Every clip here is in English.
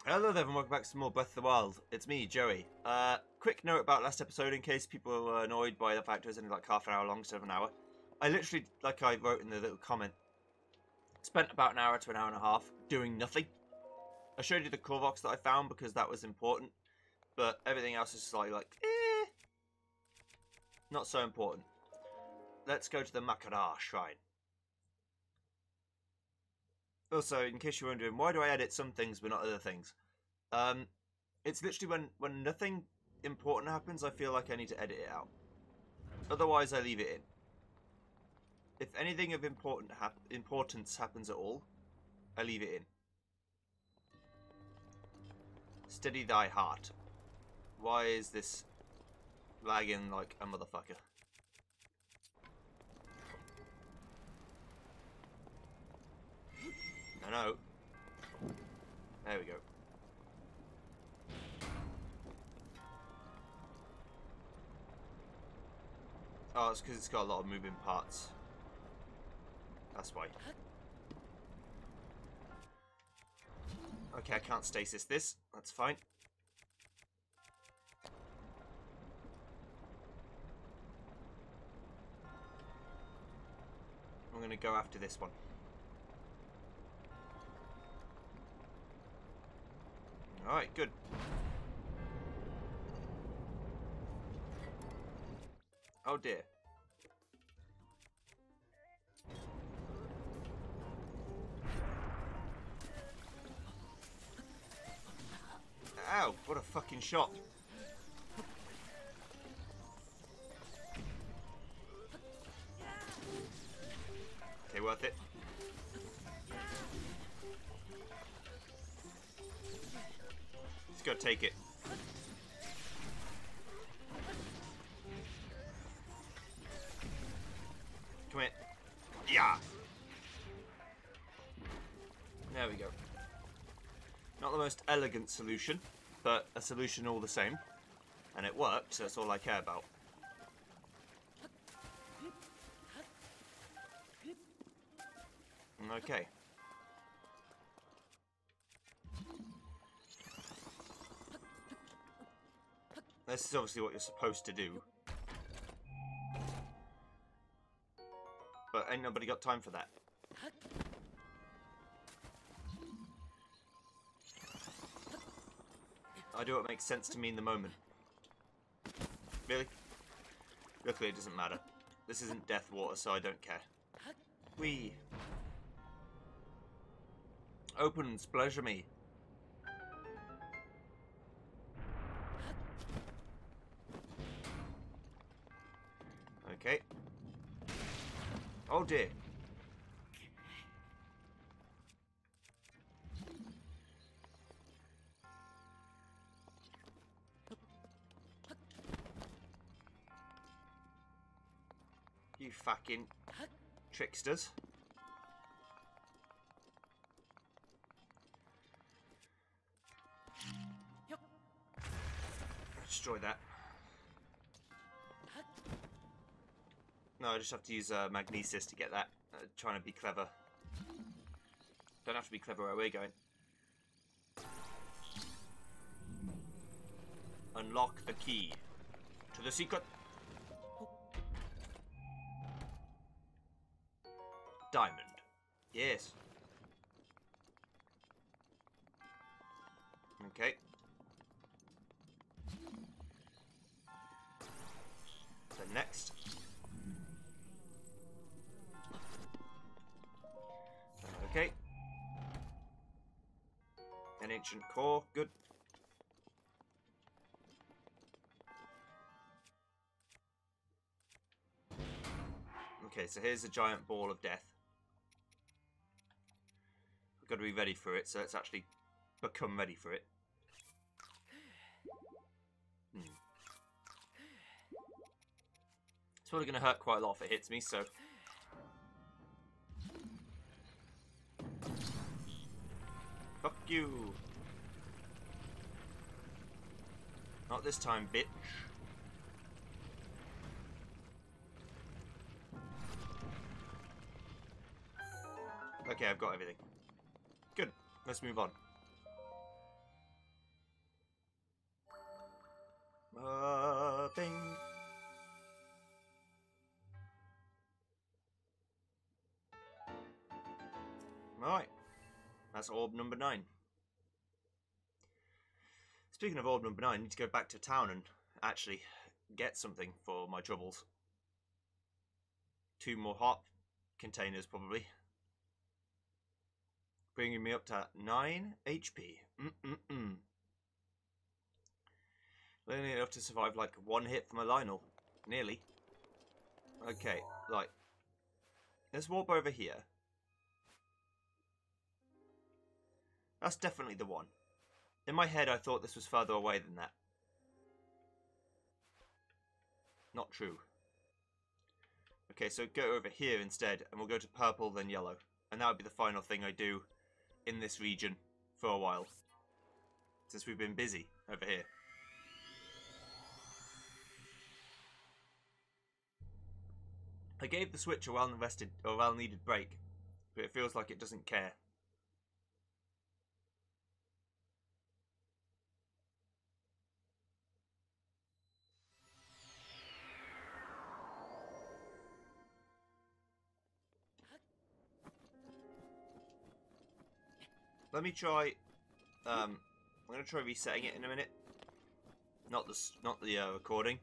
Hello there and welcome back to some more Breath of the Wild. It's me, Joey. Quick note about last episode in case people were annoyed by the fact it was only like half an hour long instead of an hour. I literally, like I wrote in the little comment, spent about an hour to an hour and a half doing nothing. I showed you the Korvox that I found because that was important, but everything else is slightly like, not so important. Let's go to the Makara Shrine. Also, in case you're wondering, why do I edit some things but not other things? It's literally when nothing important happens, I feel like I need to edit it out. Otherwise, I leave it in. If anything of importance happens at all, I leave it in. Steady thy heart. Why is this lagging like a motherfucker? No. There we go. Oh, it's because it's got a lot of moving parts. That's why. Okay, I can't stasis this. That's fine. I'm going to go after this one. Alright, good. Oh dear. Ow, what a fucking shot. Okay, worth it. Let's go take it. Come here. Yeah. There we go. Not the most elegant solution, but a solution all the same. And it worked, so that's all I care about. Okay. This is obviously what you're supposed to do. But ain't nobody got time for that. I do what makes sense to me in the moment. Really? Luckily it doesn't matter. This isn't Death Water, so I don't care. Whee! Opens, pleasure me. Okay. Oh dear. You fucking tricksters. Destroy that. No, I just have to use magnesis to get that. Trying to be clever. Don't have to be clever where we're going. Unlock the key to the secret. Diamond. Yes. Okay. So next. Okay. An ancient core. Good. Okay, so here's a giant ball of death. We've got to be ready for it, so let's actually become ready for it. It's probably going to hurt quite a lot if it hits me, so... Fuck you! Not this time, bitch. Okay, I've got everything. Good. Let's move on. Bing. Alright. That's orb number 9. Speaking of orb number 9, I need to go back to town and actually get something for my troubles. 2 more hop containers, probably. Bringing me up to 9 HP. Only enough to survive like 1 hit from a Lionel. Nearly. Okay, right. Let's warp over here. That's definitely the one. In my head, I thought this was further away than that. Not true. Okay, so go over here instead, and we'll go to purple, then yellow. And that would be the final thing I do in this region for a while. Since we've been busy over here. I gave the Switch a well-invested or well-needed break, but it feels like it doesn't care. Let me try. I'm gonna try resetting it in a minute. Not the recording,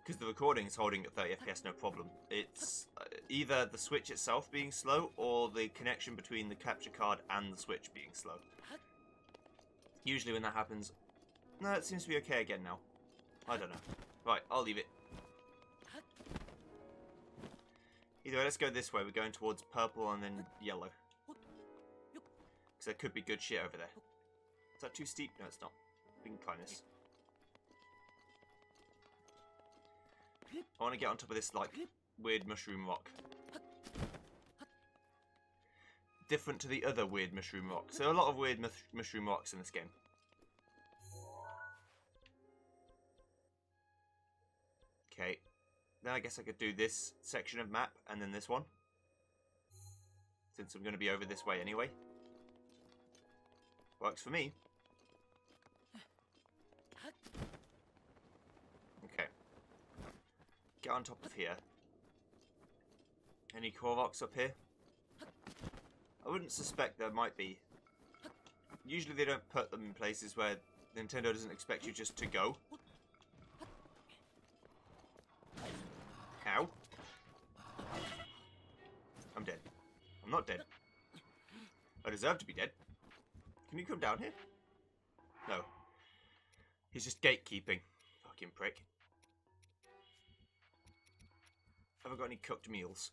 because the recording is holding at 30 FPS, no problem. It's either the Switch itself being slow or the connection between the capture card and the Switch being slow. Usually when that happens, no, it seems to be okay again now. I don't know. Right, I'll leave it. Either way, let's go this way. We're going towards purple and then yellow. Because there could be good shit over there. Is that too steep? No, it's not. We can climb this. I want to get on top of this, like, weird mushroom rock. Different to the other weird mushroom rocks. There are a lot of weird mushroom rocks in this game. Okay. Then I guess I could do this section of map and then this one. Since I'm going to be over this way anyway. Works for me. Okay. Get on top of here. Any Koroks up here? I wouldn't suspect there might be. Usually they don't put them in places where Nintendo doesn't expect you just to go. Ow. I'm dead. I'm not dead. I deserve to be dead. Can you come down here? No. He's just gatekeeping. Fucking prick. Have I got any cooked meals?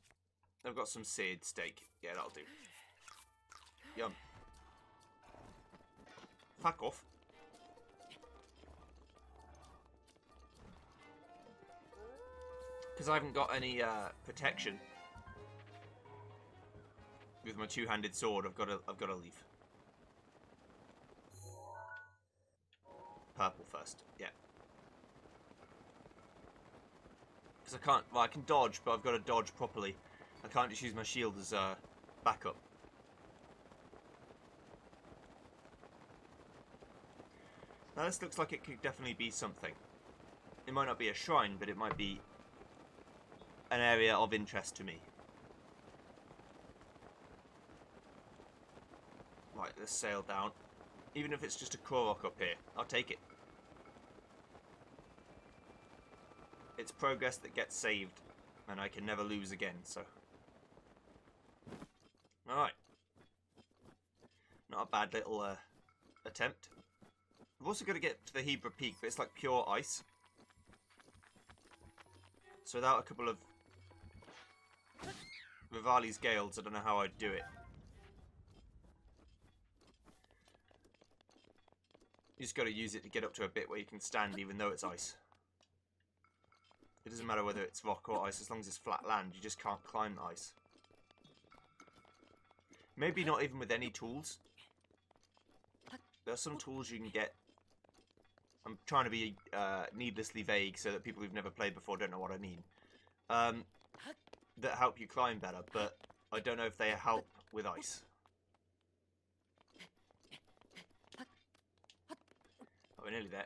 I've got some seared steak. Yeah, that'll do. Yum. Fuck off. Because I haven't got any protection with my two-handed sword, I've got to leave. Purple first, yeah. Because I can't, well, I can dodge, but I've got to dodge properly. I can't just use my shield as backup. Now this looks like it could definitely be something. It might not be a shrine, but it might be an area of interest to me. Right, let's sail down. Even if it's just a Korok up here, I'll take it. It's progress that gets saved, and I can never lose again, so. Alright. Not a bad little attempt. I've also got to get to the Hebra Peak, but it's like pure ice. So without a couple of Rivali's Gales, I don't know how I'd do it. You just got to use it to get up to a bit where you can stand even though it's ice. It doesn't matter whether it's rock or ice, as long as it's flat land, you just can't climb the ice. Maybe not even with any tools. There are some tools you can get. I'm trying to be needlessly vague so that people who've never played before don't know what I mean. That help you climb better, but I don't know if they help with ice. Oh, we're nearly there.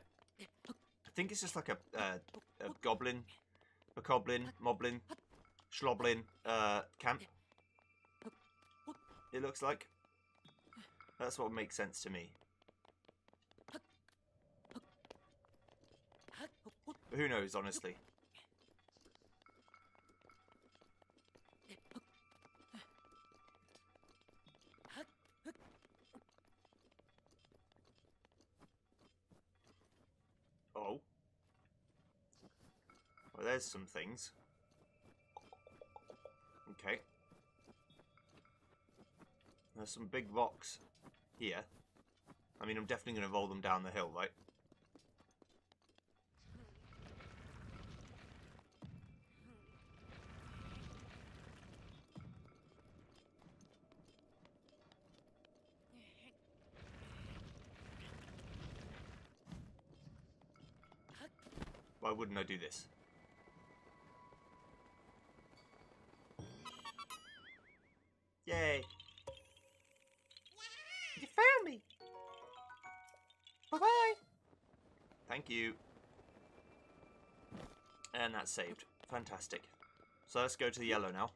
I think it's just like a goblin, moblin, schloblin camp. It looks like. That's what makes sense to me. But who knows, honestly. Oh. Well, there's some things. Okay. There's some big rocks here. I mean, I'm definitely going to roll them down the hill, right? Why wouldn't I do this? Yay! You found me! Bye-bye! Thank you. And that's saved. Fantastic. So let's go to the yellow now.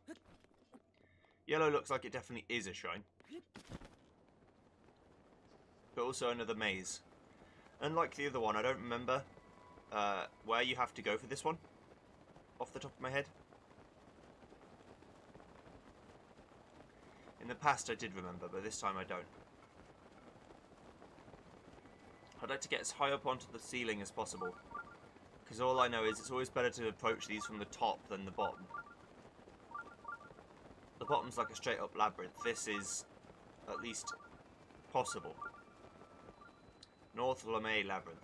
Yellow looks like it definitely is a shrine. But also another maze. Unlike the other one, I don't remember where you have to go for this one. Off the top of my head. In the past I did remember, but this time I don't. I'd like to get as high up onto the ceiling as possible. Because all I know is it's always better to approach these from the top than the bottom. The bottom's like a straight up labyrinth. This is at least possible. North Lamay Labyrinth.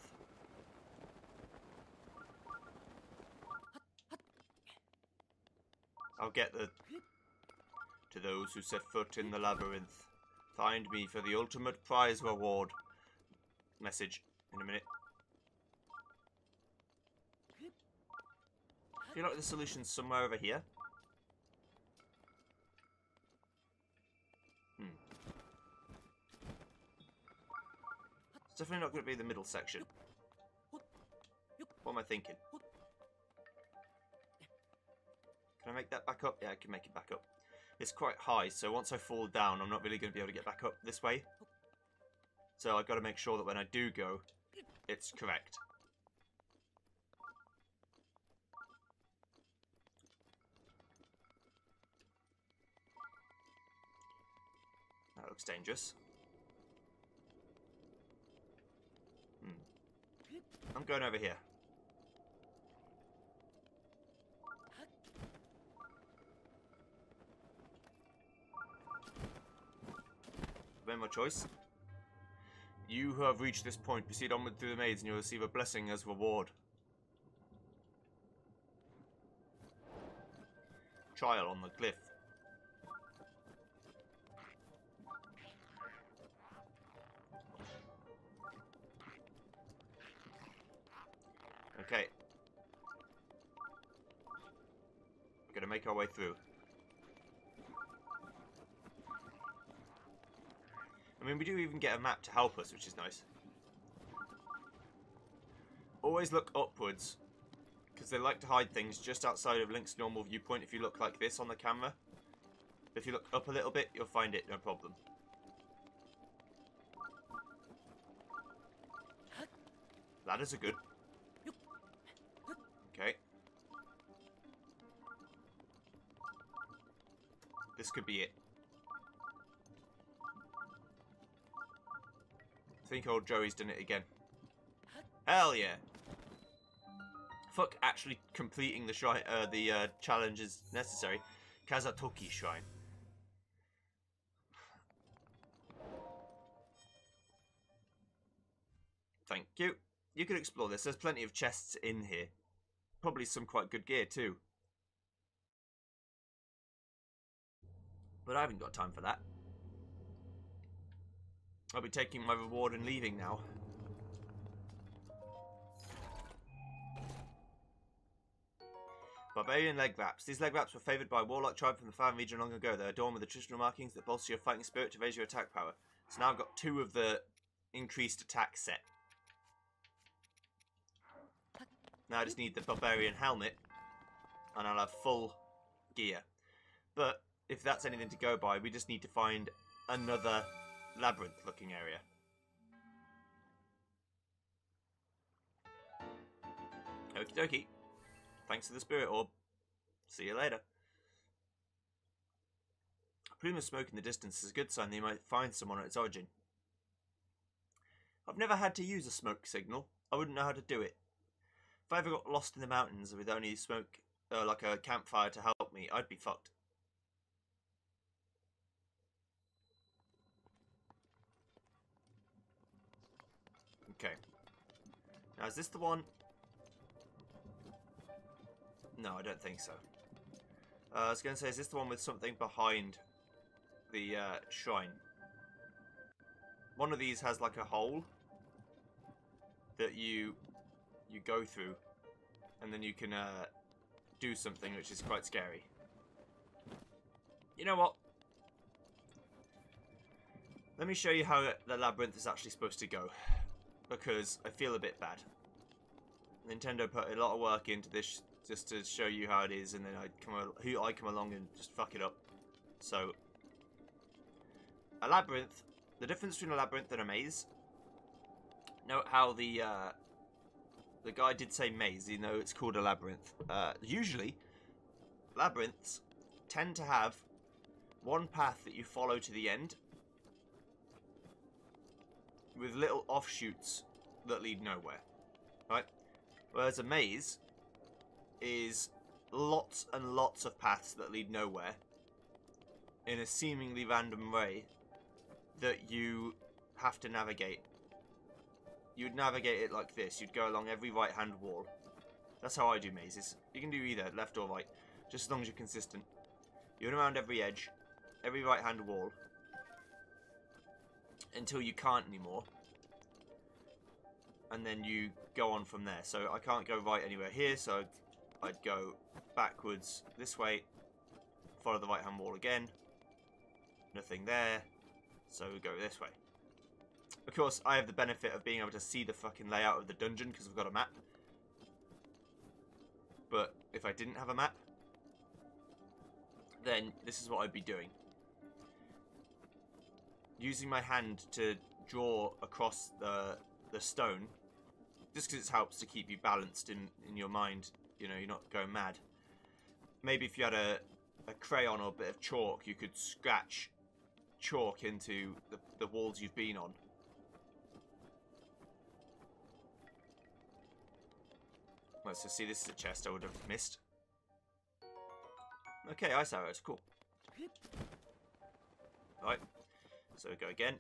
I'll get the... To those who set foot in the labyrinth, find me for the ultimate prize reward. Message in a minute. I feel like the solution's somewhere over here. It's definitely not going to be the middle section. What am I thinking? Can I make that back up? Yeah, I can make it back up. It's quite high, so once I fall down, I'm not really going to be able to get back up this way. So I've got to make sure that when I do go, it's correct. That looks dangerous. I'm going over here. Made my choice. You who have reached this point, proceed onward through the maze and you will receive a blessing as reward. Trial on the cliff. Okay. We're gonna make our way through. I mean, we do even get a map to help us, which is nice. Always look upwards, because they like to hide things just outside of Link's normal viewpoint if you look like this on the camera. If you look up a little bit, you'll find it, no problem. Ladders are good. Okay. This could be it. I think old Joey's done it again. Hell yeah! Fuck actually completing the shrine, the challenge is necessary. Kazatoki Shrine. Thank you. You can explore this. There's plenty of chests in here. Probably some quite good gear too. But I haven't got time for that. I'll be taking my reward and leaving now. Barbarian leg wraps. These leg wraps were favoured by a warlock tribe from the Farm region long ago. They're adorned with the traditional markings that bolster your fighting spirit to raise your attack power. So now I've got 2 of the increased attack set. Now I just need the barbarian helmet, and I'll have full gear. But if that's anything to go by, we just need to find another labyrinth-looking area. Okie dokie. Thanks for the spirit orb. See you later. A plume of smoke in the distance is a good sign that you might find someone at its origin. I've never had to use a smoke signal. I wouldn't know how to do it. If I ever got lost in the mountains with only smoke, like a campfire to help me, I'd be fucked. Okay. Now, is this the one? No, I don't think so. I was going to say, is this the one with something behind the shrine? One of these has like a hole that you go through, and then you can do something which is quite scary. You know what? Let me show you how the labyrinth is actually supposed to go, because I feel a bit bad. Nintendo put a lot of work into this just to show you how it is, and then I come along and just fuck it up. So, a labyrinth. The difference between a labyrinth and a maze. Note how the guy did say maze, even though it's called a labyrinth. Usually, labyrinths tend to have one path that you follow to the end, with little offshoots that lead nowhere, right? Whereas a maze is lots and lots of paths that lead nowhere in a seemingly random way that you have to navigate. You'd navigate it like this. You'd go along every right-hand wall. That's how I do mazes. You can do either left or right, just as long as you're consistent. You run around every edge, every right-hand wall, until you can't anymore, and then you go on from there. So I can't go right anywhere here, so I'd go backwards this way, follow the right-hand wall again, nothing there, so we go this way. Of course, I have the benefit of being able to see the fucking layout of the dungeon because I've got a map. But if I didn't have a map, then this is what I'd be doing. Using my hand to draw across the stone, just because it helps to keep you balanced in your mind. You know, you're not going mad. Maybe if you had a crayon or a bit of chalk, you could scratch chalk into the walls you've been on. Let's just see, this is a chest I would have missed. Okay, ice arrows, cool. Right, so go again.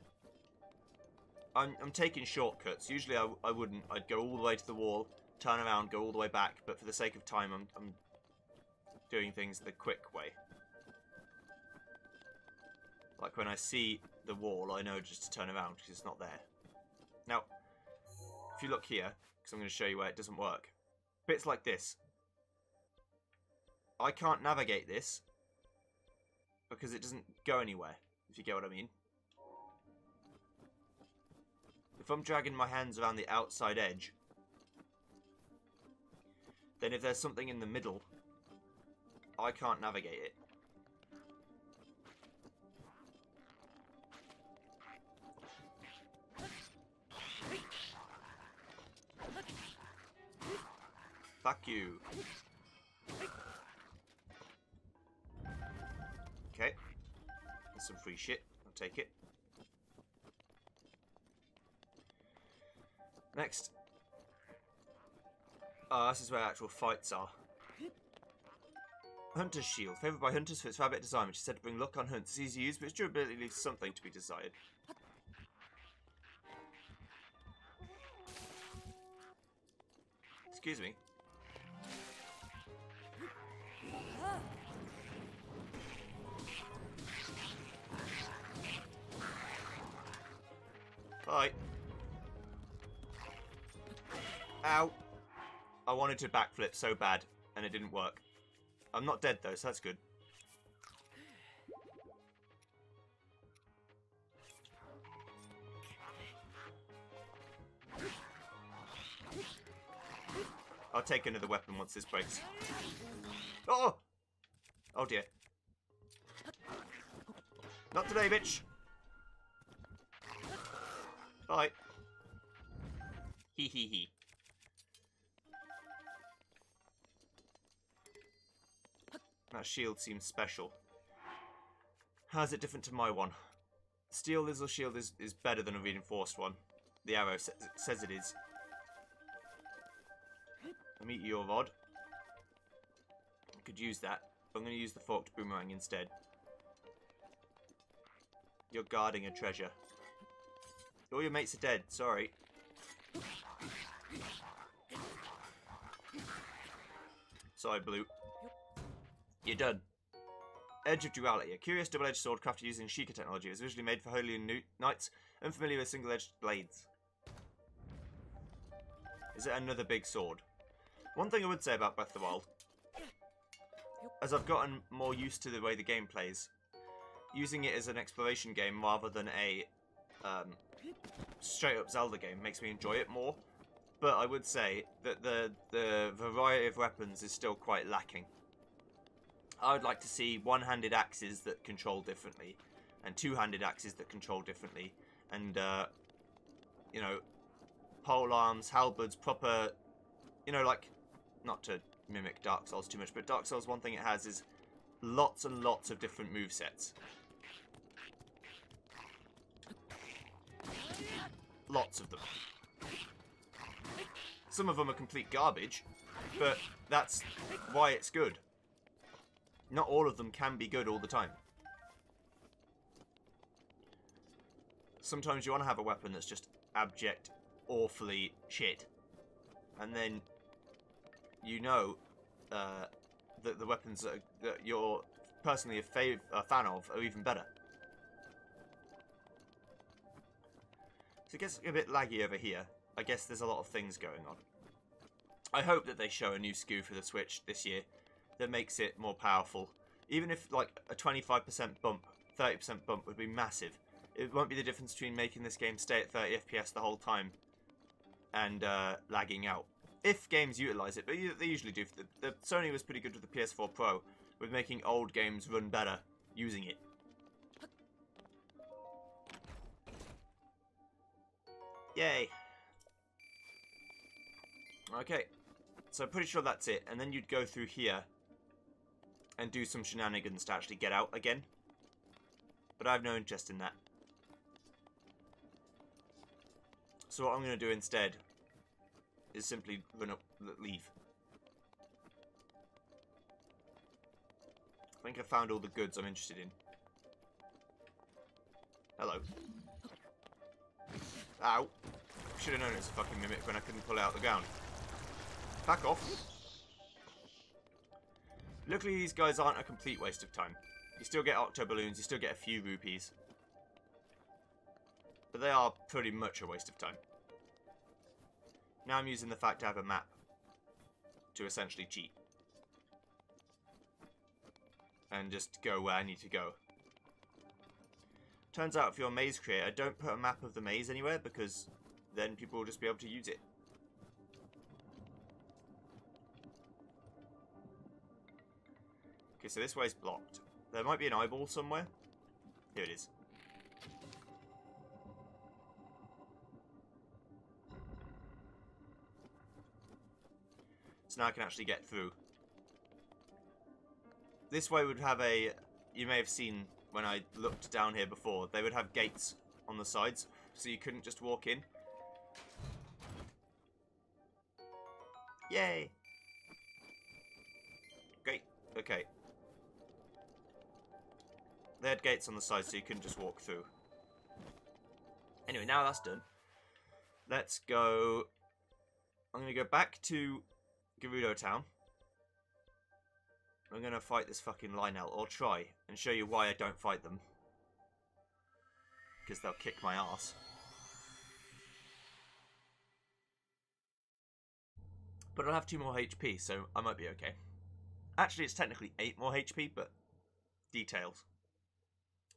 I'm taking shortcuts. Usually I wouldn't. I'd go all the way to the wall, turn around, go all the way back, but for the sake of time I'm doing things the quick way. Like when I see the wall, I know just to turn around because it's not there. Now, if you look here, because I'm going to show you where it doesn't work. Bits like this. I can't navigate this because it doesn't go anywhere, if you get what I mean. If I'm dragging my hands around the outside edge, then if there's something in the middle, I can't navigate it. Fuck you. Okay. That's some free shit. I'll take it. Next. Oh, this is where actual fights are. Hunter's Shield. Favoured by hunters for its rabbit design, which is said to bring luck on hunts. It's easy to use, but its durability leaves something to be desired. Excuse me. Bye. Ow. I wanted to backflip so bad, and it didn't work. I'm not dead though, so that's good. I'll take another weapon once this breaks. Oh! Oh dear. Not today, bitch! Bye. Hee hee hee. That shield seems special. How's it different to my one? Steel Lizzle shield is better than a reinforced one. The arrow says it is. A meteor rod. I could use that. I'm going to use the forked boomerang instead. You're guarding a treasure. All your mates are dead. Sorry. Sorry, Blue. You're done. Edge of Duality. A curious double-edged sword crafted using Sheikah technology. It was originally made for holy knights unfamiliar with single-edged blades. Is it another big sword? One thing I would say about Breath of the Wild, as I've gotten more used to the way the game plays, using it as an exploration game rather than a straight-up Zelda game makes me enjoy it more. But I would say that the variety of weapons is still quite lacking. I would like to see one-handed axes that control differently, and two-handed axes that control differently, and you know, pole arms, halberds, proper, you know, like, not to mimic Dark Souls too much, but Dark Souls, one thing it has is lots and lots of different movesets. Lots of them. Some of them are complete garbage, but that's why it's good. Not all of them can be good all the time. Sometimes you want to have a weapon that's just abject, awfully shit. And then you know that the weapons that you're personally a fan of are even better. So it gets a bit laggy over here. I guess there's a lot of things going on. I hope that they show a new SKU for the Switch this year that makes it more powerful. Even if like a 25% bump, 30% bump would be massive. It won't be the difference between making this game stay at 30 FPS the whole time and lagging out. If games utilise it, but they usually do. The Sony was pretty good with the PS4 Pro, with making old games run better using it. Yay. Okay, so I'm pretty sure that's it, and then you'd go through here and do some shenanigans to actually get out again. But I have no interest in that. So what I'm going to do instead is simply run up, leave. I think I found all the goods I'm interested in. Hello. Ow. Should have known it was a fucking mimic when I couldn't pull it out of the ground. Back off. Luckily these guys aren't a complete waste of time. You still get octo balloons, you still get a few rupees. But they are pretty much a waste of time. Now I'm using the fact I have a map to essentially cheat. And just go where I need to go. Turns out if you're a maze creator, don't put a map of the maze anywhere, because then people will just be able to use it. Okay, so this way's blocked. There might be an eyeball somewhere. Here it is. So now I can actually get through. This way would have a... You may have seen when I looked down here before, they would have gates on the sides, so you couldn't just walk in. Yay! Great. Okay. They had gates on the side, so you couldn't just walk through. Anyway, now that's done. Let's go... I'm going to go back to Gerudo Town. I'm going to fight this fucking Lionel, or try, and show you why I don't fight them. Because they'll kick my ass. But I'll have 2 more HP, so I might be okay. Actually, it's technically 8 more HP, but details.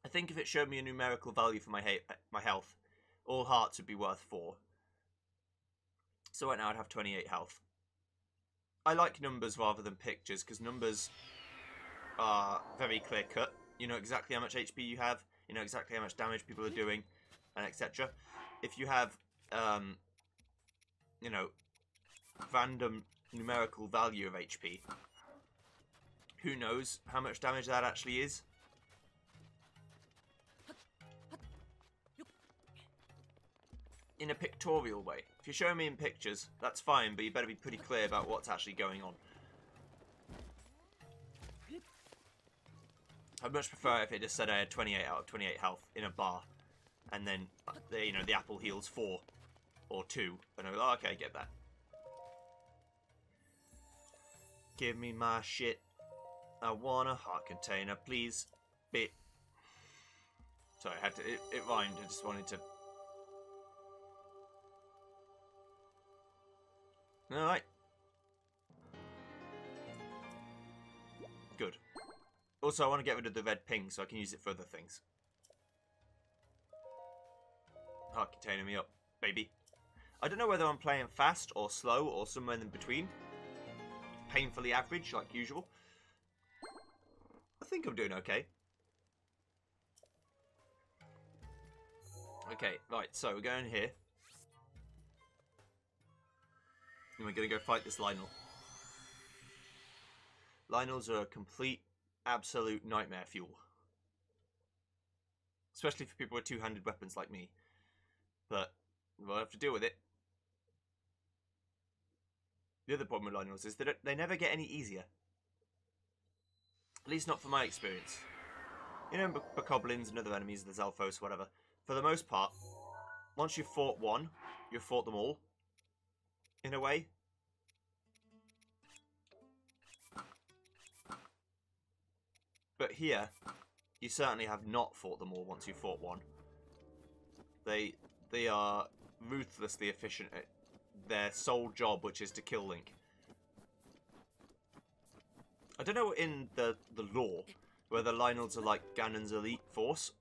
I think if it showed me a numerical value for my health, all hearts would be worth 4. So right now I'd have 28 health. I like numbers rather than pictures, because numbers are very clear cut. You know exactly how much HP you have, you know exactly how much damage people are doing, and etc. If you have, you know, random numerical value of HP, who knows how much damage that actually is? In a pictorial way. If you're showing me in pictures, that's fine, but you better be pretty clear about what's actually going on. I'd much prefer if it just said I had 28 out of 28 health in a bar, and then, you know, the apple heals 4 or 2, and I'm like, oh, okay, get that. Give me my shit. I want a heart container, please. Bit. Sorry, I had to. It rhymed. I just wanted to. All right. Good. Also, I want to get rid of the red ping so I can use it for other things. Heart container me up, baby. I don't know whether I'm playing fast or slow or somewhere in between. Painfully average, like usual. I think I'm doing okay. Okay, right, so we're going here. And we're going to go fight this Lionel. Lionels are a complete, absolute nightmare fuel. Especially for people with two-handed weapons like me. But we'll have to deal with it. The other problem with Lionels is that they never get any easier. At least not from my experience. You know, Bokoblins and other enemies, the Zelfos, whatever. For the most part, once you've fought one, you've fought them all. In a way. But here, you certainly have not fought them all once you've fought one. They are ruthlessly efficient at their sole job, which is to kill Link. I don't know in the lore whether Lionels are like Ganon's elite force,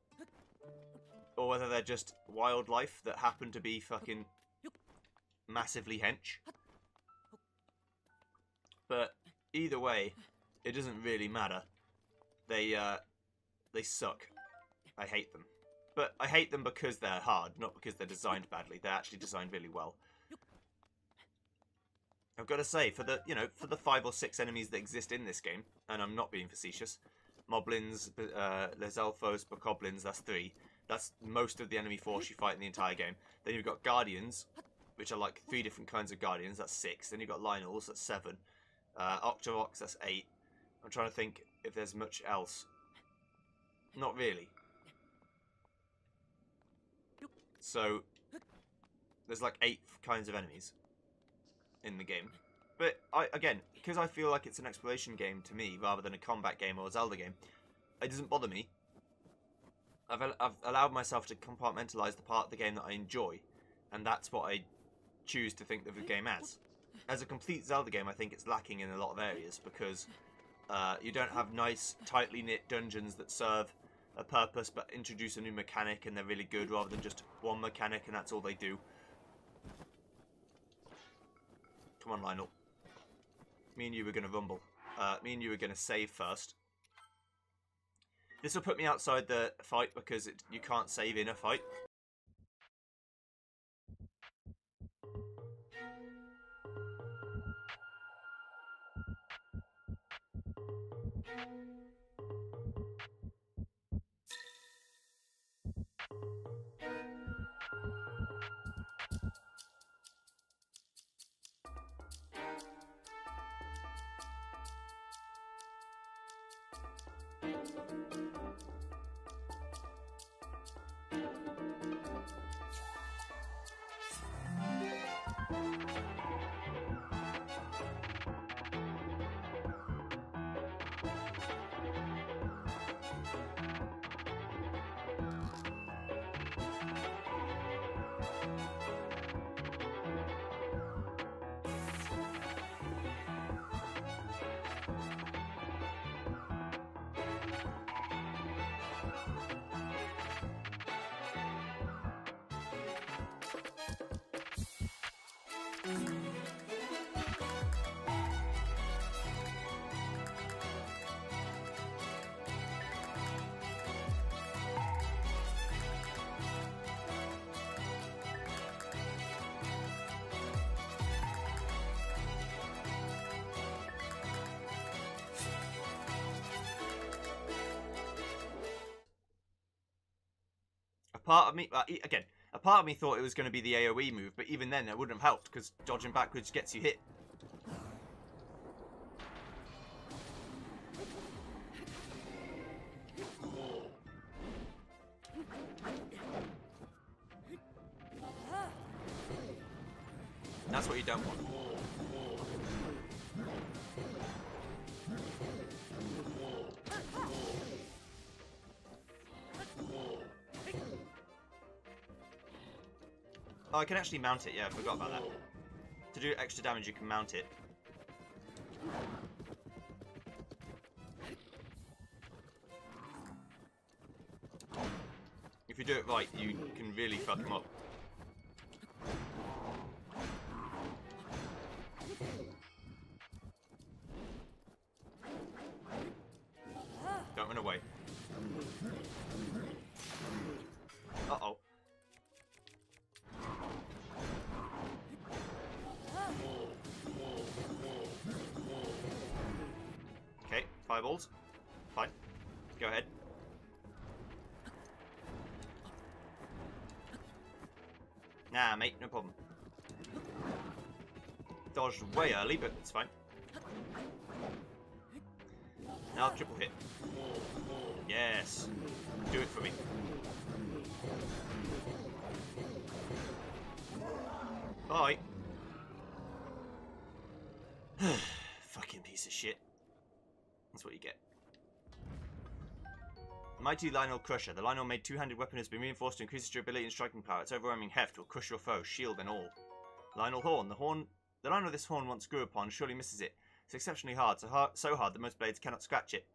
or whether they're just wildlife that happen to be fucking massively hench. But either way, it doesn't really matter. They suck. I hate them. But I hate them because they're hard, not because they're designed badly. They're actually designed really well. I've got to say, for the 5 or 6 enemies that exist in this game, and I'm not being facetious, Moblins, Lezelfos, Bokoblins, that's 3. That's most of the enemy force you fight in the entire game. Then you've got Guardians, which are like 3 different kinds of Guardians, that's 6. Then you've got Lionels, that's 7. Octoroks, that's 8. I'm trying to think if there's much else. Not really. So, there's like 8 kinds of enemies in the game. But, again, because I feel like it's an exploration game to me, rather than a combat game or a Zelda game, it doesn't bother me. I've allowed myself to compartmentalise the part of the game that I enjoy, and that's what I choose to think of the game as. As a complete Zelda game, I think it's lacking in a lot of areas, because you don't have nice, tightly knit dungeons that serve a purpose but introduce a new mechanic and they're really good, rather than just one mechanic and that's all they do. Come on, Lionel. Me and you were going to rumble. Me and you were going to save first. This will put me outside the fight because you can't save in a fight. part of me, again, a part of me thought it was going to be the AoE move, but even then it wouldn't have helped, because dodging backwards gets you hit. That's what you don't want. Oh, I can actually mount it. Yeah, I forgot about that. To do extra damage, you can mount it. If you do it right, you can really fuck them up. Don't run away. Uh-oh. Okay, fireballs. Fine. Go ahead. Nah, mate, no problem. Dodged way early, but it's fine. Now triple hit. Yes. Do it for me. Bye. Fucking piece of shit. That's what you get. Mighty Lionel Crusher. The Lionel made two-handed weapon has been reinforced to increase its durability and striking power. Its overwhelming heft will crush your foe, shield and all. Lionel Horn. The Lionel this horn once grew upon surely misses it. It's exceptionally hard, so hard that most blades cannot scratch it.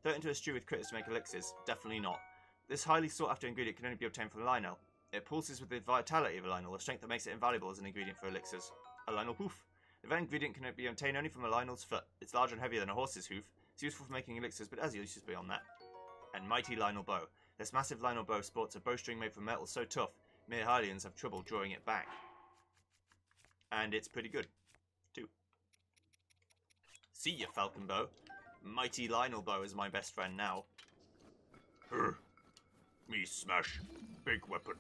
Throw it into a stew with critters to make elixirs. Definitely not. This highly sought-after ingredient can only be obtained from a Lionel. It pulses with the vitality of a Lionel, a strength that makes it invaluable as an ingredient for elixirs. A Lionel hoof. The very ingredient can be obtained only from a Lionel's foot. It's larger and heavier than a horse's hoof. It's useful for making elixirs, but has uses beyond that. And Mighty Lionel Bow. This massive Lionel bow sports a bowstring made from metal so tough, mere Hylians have trouble drawing it back. And it's pretty good, too. See ya, Falcon Bow. Mighty Lionel Bow is my best friend now. Me smash. Big weapon.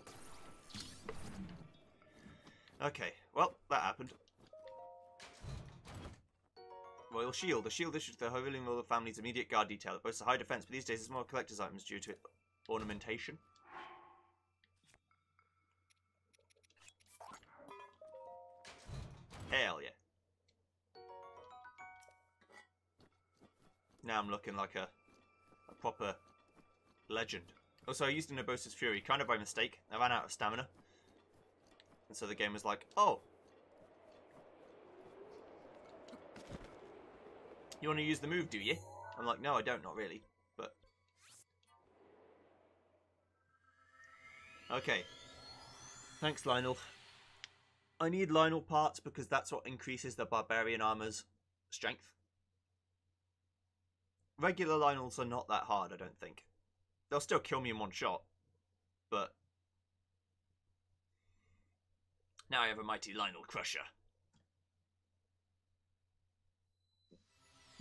Okay, well, that happened. Royal Shield. The shield issued to the Holy Royal family's immediate guard detail. It boasts a high defense, but these days it's more collector's items due to its ornamentation. Hell yeah. Now I'm looking like a proper legend. Also, I used Nerbosa's Fury, kind of by mistake. I ran out of stamina. And so the game was like, oh, you want to use the move, do you? I'm like, no, I don't, not really. But okay. Thanks, Lionel. I need Lionel parts because that's what increases the barbarian armor's strength. Regular Lionels are not that hard, I don't think. They'll still kill me in one shot, but now I have a Mighty Lionel Crusher.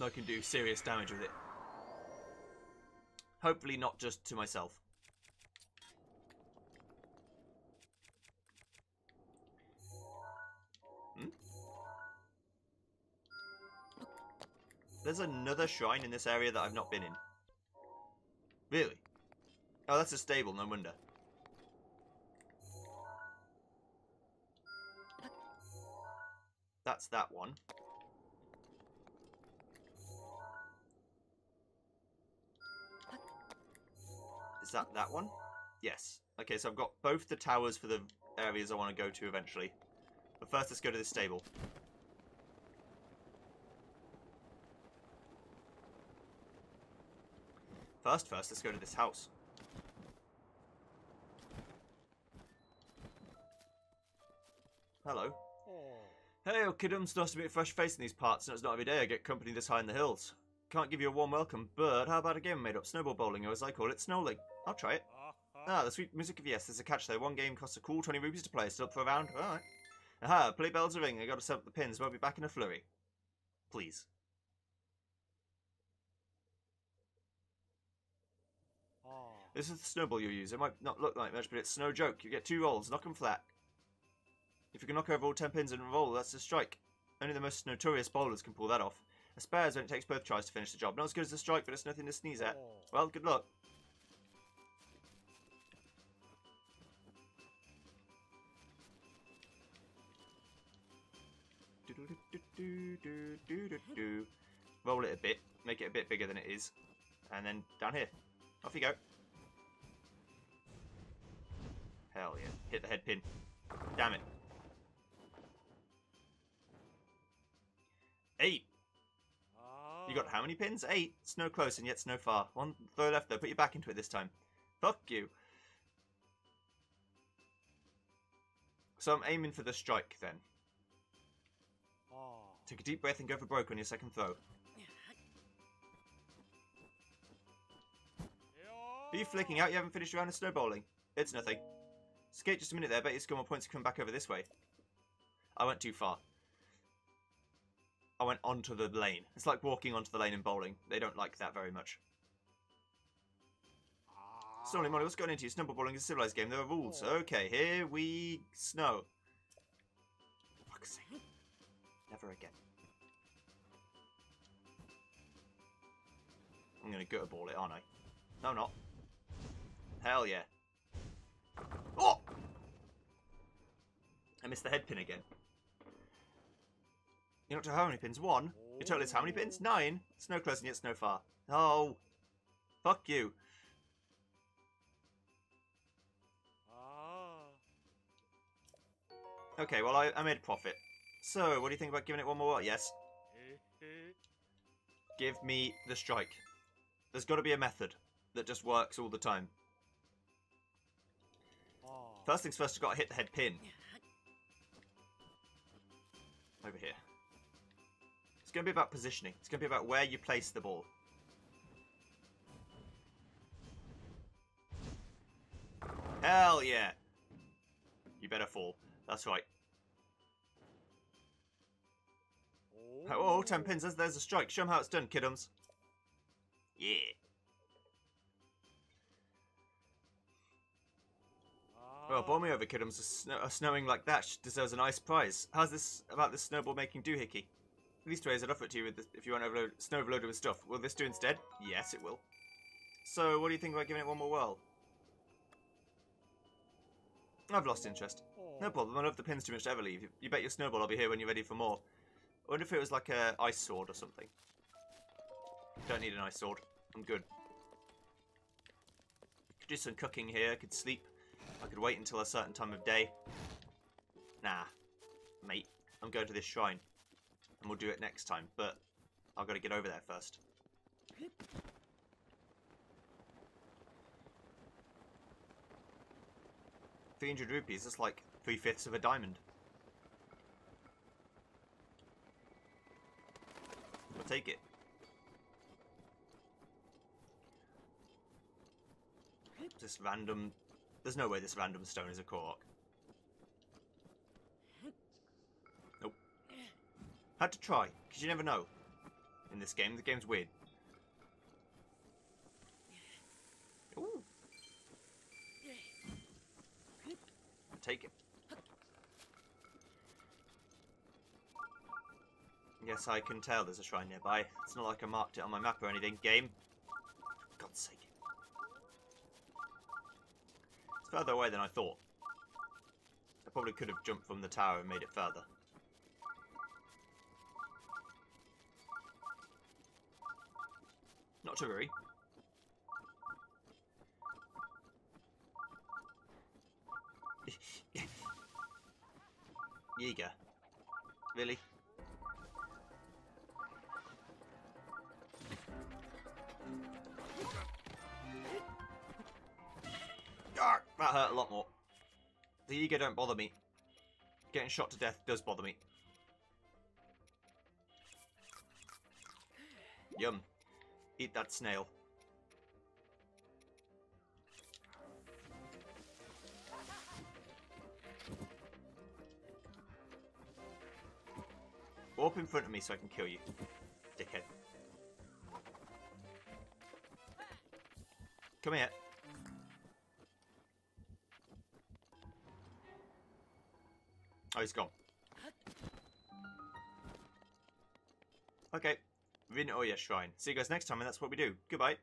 I can do serious damage with it. Hopefully not just to myself. There's another shrine in this area that I've not been in. Really? Oh, that's a stable, no wonder. That's that one. Is that that one? Yes. Okay, so I've got both the towers for the areas I want to go to eventually. But first, let's go to this stable. First, let's go to this house. Hello. Hey, old kidums, nice to meet a fresh face in these parts. It's not every day I get company this high in the hills. Can't give you a warm welcome, but how about a game made up? Snowball Bowling, or as I call it, Snowling. I'll try it. Ah, the sweet music of yes, there's a catch though. One game costs a cool 20 rupees to play. Still up for a round? Alright. Aha, play bells are ring. I gotta set up the pins. We'll be back in a flurry. Please. This is the snowball you use. It might not look like much, but it's no joke. You get 2 rolls. Knock them flat. If you can knock over all 10 pins in a roll, that's a strike. Only the most notorious bowlers can pull that off. A spare is when it takes both tries to finish the job. Not as good as a strike, but it's nothing to sneeze at. Well, good luck. Roll it a bit, make it a bit bigger than it is, and then down here. Off you go. Hell yeah. Hit the head pin. Damn it. 8. You got how many pins? 8. It's no close and yet it's no far. 1 throw left though. Put your back into it this time. Fuck you. So I'm aiming for the strike then. Take a deep breath and go for broke on your second throw. Are you flicking out? You haven't finished your round of snowballing. It's nothing. Skate just a minute there. Bet you score more points to come back over this way. I went too far. I went onto the lane. It's like walking onto the lane in bowling. They don't like that very much. Sorry, Molly, what's going into you? Snowball bowling is a civilized game. There are rules. Okay, here we snow. Fuck's sake. Never again. I'm going to gutter ball it, aren't I? No, I'm not. Hell yeah. Oh! I missed the head pin again. You're not to how many pins? 1? Your total is how many pins? 9? It's no close and yet it's no far. Oh. Fuck you. Okay, well I made a profit. So, what do you think about giving it one more? Yes. Give me the strike. There's got to be a method that just works all the time. First things first, you've got to hit the head pin. Over here. It's going to be about positioning. It's going to be about where you place the ball. Hell yeah! You better fall. That's right. Oh, 10 pins. There's a strike. Show them how it's done, kiddoms. Yeah. Well, bowl me over, kiddoms. A snowing like that deserves a nice prize. How's this about this snowball making doohickey? Leastways, I'd offer it to you with this, if you want snow overloaded with stuff. Will this do instead? Yes, it will. So, what do you think about giving it one more whirl? I've lost interest. No problem, I love the pins too much to ever leave. You bet your snowball I'll be here when you're ready for more. I wonder if it was like a ice sword or something. Don't need an ice sword. I'm good. Could do some cooking here, I could sleep. I could wait until a certain time of day. Nah, mate. I'm going to this shrine. And we'll do it next time, but I've got to get over there first. 300 rupees, that's like 3/5 of a diamond. I'll take it. This random... There's no way this random stone is a Korok. Nope. Had to try, because you never know. In this game, the game's weird. Ooh. Take it. Yes, I can tell there's a shrine nearby. It's not like I marked it on my map or anything. Game. For God's sake. It's further away than I thought. I probably could have jumped from the tower and made it further. Not to worry. Yeager. Really? Arr, that hurt a lot more. The Yeager don't bother me. Getting shot to death does bother me. Yum. Eat that snail. Warp in front of me so I can kill you, dickhead. Come here. Oh, he's gone. Okay. Rin Oya Shrine. See you guys next time, and that's what we do. Goodbye.